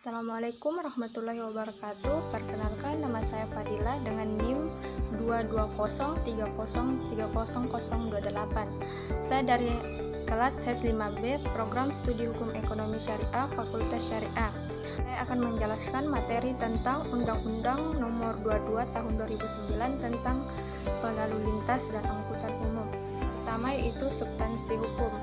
Assalamualaikum warahmatullahi wabarakatuh. Perkenalkan, nama saya Fadila dengan NIM 22030303028. Saya dari kelas HES 5B, Program Studi Hukum Ekonomi Syariah, Fakultas Syariah. Saya akan menjelaskan materi tentang Undang-Undang Nomor 22 Tahun 2009 tentang Lalu Lintas dan Angkutan Umum. Pertama yaitu substansi hukum.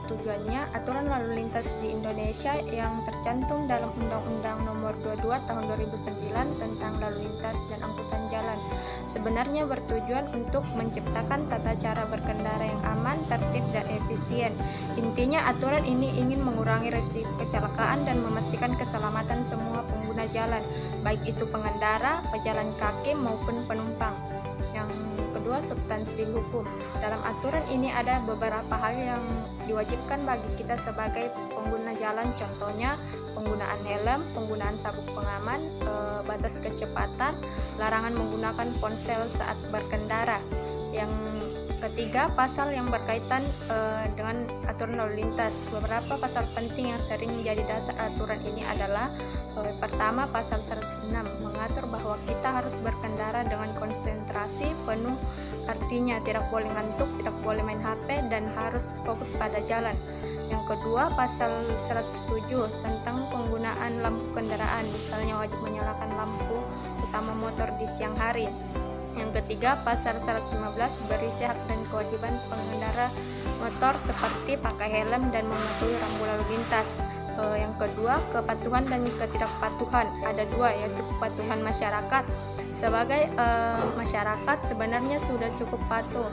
Tujuannya, aturan lalu lintas di Indonesia yang tercantum dalam Undang-Undang Nomor 22 Tahun 2009 tentang lalu lintas dan angkutan jalan sebenarnya bertujuan untuk menciptakan tata cara berkendara yang aman, tertib, dan efisien. Intinya, aturan ini ingin mengurangi risiko kecelakaan dan memastikan keselamatan semua pengguna jalan, baik itu pengendara, pejalan kaki, maupun penumpang. Yang kedua, substansi hukum. Dalam aturan ini ada beberapa hal yang diwajibkan bagi kita sebagai pengguna jalan, contohnya penggunaan helm, penggunaan sabuk pengaman, batas kecepatan, larangan menggunakan ponsel saat berkendara. Yang ketiga, pasal yang berkaitan dengan aturan lalu lintas. Beberapa pasal penting yang sering menjadi dasar aturan ini adalah pertama, pasal 106 mengatur bahwa kita harus berkendara dengan konsentrasi penuh, artinya tidak boleh ngantuk, tidak boleh main HP, dan harus fokus pada jalan. Yang kedua, pasal 107 tentang penggunaan lampu kendaraan, misalnya wajib menyalakan lampu utama motor di siang hari. Yang ketiga, pasal 115 berisi hak dan kewajiban pengendara motor seperti pakai helm dan mematuhi rambu lalu lintas. Yang kedua, kepatuhan dan ketidakpatuhan. Ada dua, yaitu kepatuhan masyarakat. Sebagai masyarakat sebenarnya sudah cukup patuh.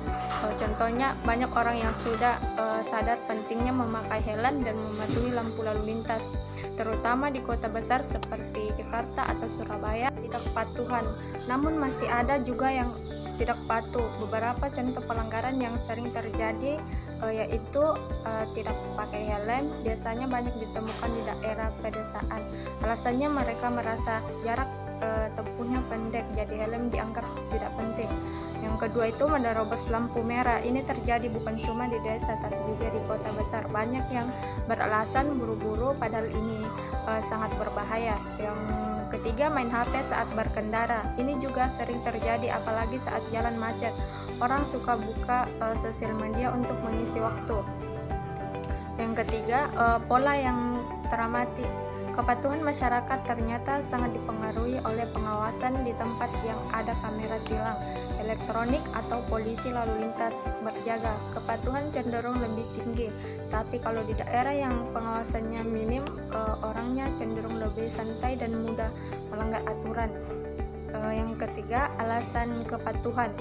Contohnya, banyak orang yang sudah sadar pentingnya memakai helm dan mematuhi lampu lalu lintas, terutama di kota besar seperti Jakarta atau Surabaya. Tidak kepatuhan, namun masih ada juga yang tidak patuh. Beberapa contoh pelanggaran yang sering terjadi yaitu tidak pakai helm, biasanya banyak ditemukan di daerah pedesaan. Alasannya mereka merasa jarak tempuhnya pendek, jadi helm dianggap tidak penting. Yang kedua itu menerobos lampu merah. Ini terjadi bukan cuma di desa tapi juga di kota besar. Banyak yang beralasan buru-buru padahal ini sangat berbahaya. Yang ketiga, main HP saat berkendara. Ini juga sering terjadi apalagi saat jalan macet. Orang suka buka sosial media untuk mengisi waktu. Yang ketiga, pola yang teramati. Kepatuhan masyarakat ternyata sangat dipengaruhi oleh pengawasan di tempat yang ada kamera tilang elektronik atau polisi lalu lintas berjaga. Kepatuhan cenderung lebih tinggi, tapi kalau di daerah yang pengawasannya minim, orangnya cenderung lebih santai dan mudah melanggar aturan. Yang ketiga, alasan kepatuhan.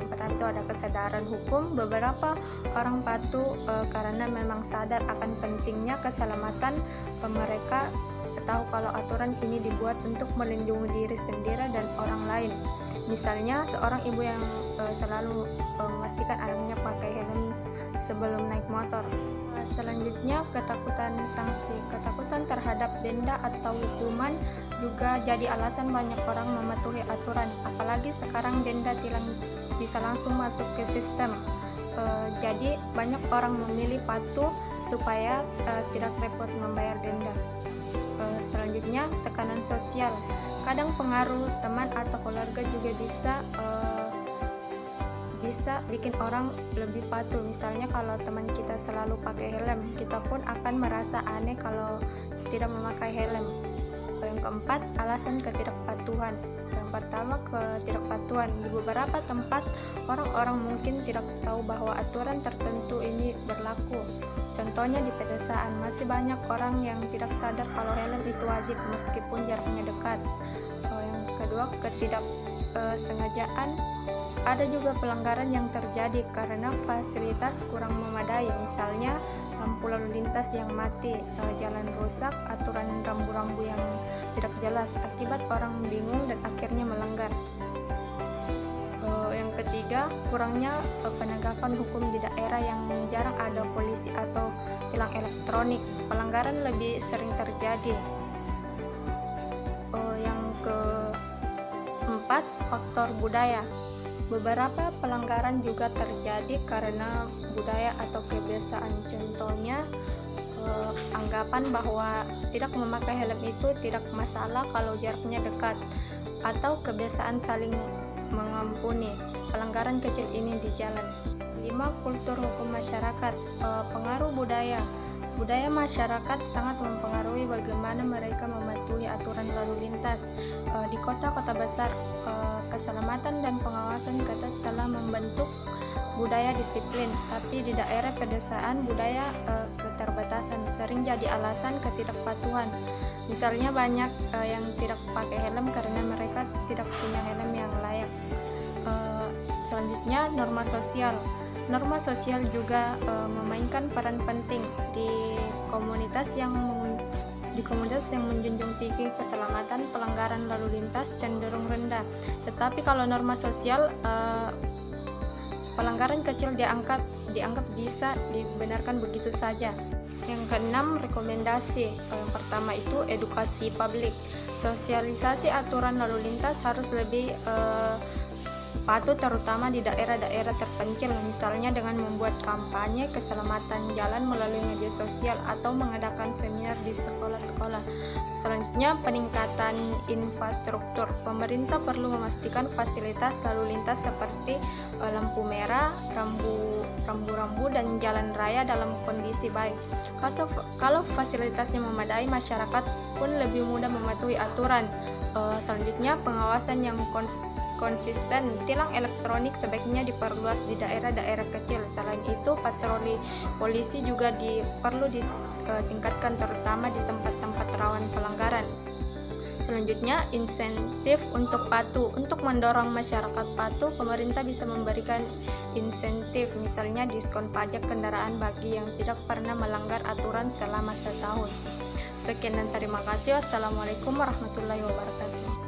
Pertama itu ada kesadaran hukum. Beberapa orang patuh karena memang sadar akan pentingnya keselamatan mereka, tahu kalau aturan ini dibuat untuk melindungi diri sendiri dan orang lain. Misalnya seorang ibu yang selalu memastikan anaknya pakai helm sebelum naik motor. Selanjutnya, ketakutan sanksi. Ketakutan terhadap denda atau hukuman juga jadi alasan banyak orang mematuhi aturan. Apalagi sekarang denda tilang bisa langsung masuk ke sistem. Jadi banyak orang memilih patuh supaya tidak repot membayar denda. Selanjutnya, tekanan sosial. Kadang pengaruh teman atau keluarga juga bisa bikin orang lebih patuh. Misalnya kalau teman kita selalu pakai helm, kita pun akan merasa aneh kalau tidak memakai helm. Yang keempat, alasan ketidakpatuhan. Yang pertama, ketidakpatuhan. Di beberapa tempat, orang-orang mungkin tidak tahu bahwa aturan tertentu ini berlaku. Contohnya di pedesaan, masih banyak orang yang tidak sadar kalau helm itu wajib meskipun jaraknya dekat. Yang kedua, ketidaksengajaan. Ada juga pelanggaran yang terjadi karena fasilitas kurang memadai, misalnya lampu lalu lintas yang mati, jalan rusak, aturan rambu-rambu yang tidak jelas, akibat orang bingung dan akhirnya melanggar. Yang ketiga, kurangnya penegakan hukum di daerah yang jarang ada polisi atau tilang elektronik. Pelanggaran lebih sering terjadi. Yang keempat, faktor budaya. Beberapa pelanggaran juga terjadi karena budaya atau kebiasaan. Contohnya anggapan bahwa tidak memakai helm itu tidak masalah kalau jaraknya dekat, atau kebiasaan saling mengampuni pelanggaran kecil ini di jalan. 5. Kultur hukum masyarakat. Pengaruh budaya. Budaya masyarakat sangat mempengaruhi bagaimana mereka mematuhi aturan lalu lintas. Di kota-kota besar, keselamatan dan pengawasan ketat telah membentuk budaya disiplin, tapi di daerah pedesaan budaya keterbatasan sering jadi alasan ketidakpatuhan. Misalnya banyak yang tidak pakai helm karena mereka tidak punya helm yang layak. Selanjutnya, norma sosial. Norma sosial juga memainkan peran penting di komunitas yang menjunjung tinggi keselamatan. Pelanggaran lalu lintas cenderung rendah. Tetapi kalau norma sosial, pelanggaran kecil dianggap bisa dibenarkan begitu saja. Yang keenam, rekomendasi. Yang pertama itu edukasi publik. Sosialisasi aturan lalu lintas harus lebih patuh, terutama di daerah-daerah terpencil, misalnya dengan membuat kampanye keselamatan jalan melalui media sosial atau mengadakan seminar di sekolah-sekolah. Selanjutnya, peningkatan infrastruktur. Pemerintah perlu memastikan fasilitas lalu lintas seperti lampu merah, rambu-rambu dan jalan raya dalam kondisi baik. Kalau fasilitasnya memadai, masyarakat pun lebih mudah mematuhi aturan. Selanjutnya, pengawasan yang konsisten. Tilang elektronik sebaiknya diperluas di daerah-daerah kecil. Selain itu, patroli polisi juga perlu ditingkatkan, terutama di tempat-tempat rawan pelanggaran. Selanjutnya, insentif untuk patuh. Untuk mendorong masyarakat patuh, pemerintah bisa memberikan insentif, misalnya diskon pajak kendaraan bagi yang tidak pernah melanggar aturan selama setahun. Sekian dan terima kasih. Wassalamualaikum warahmatullahi wabarakatuh.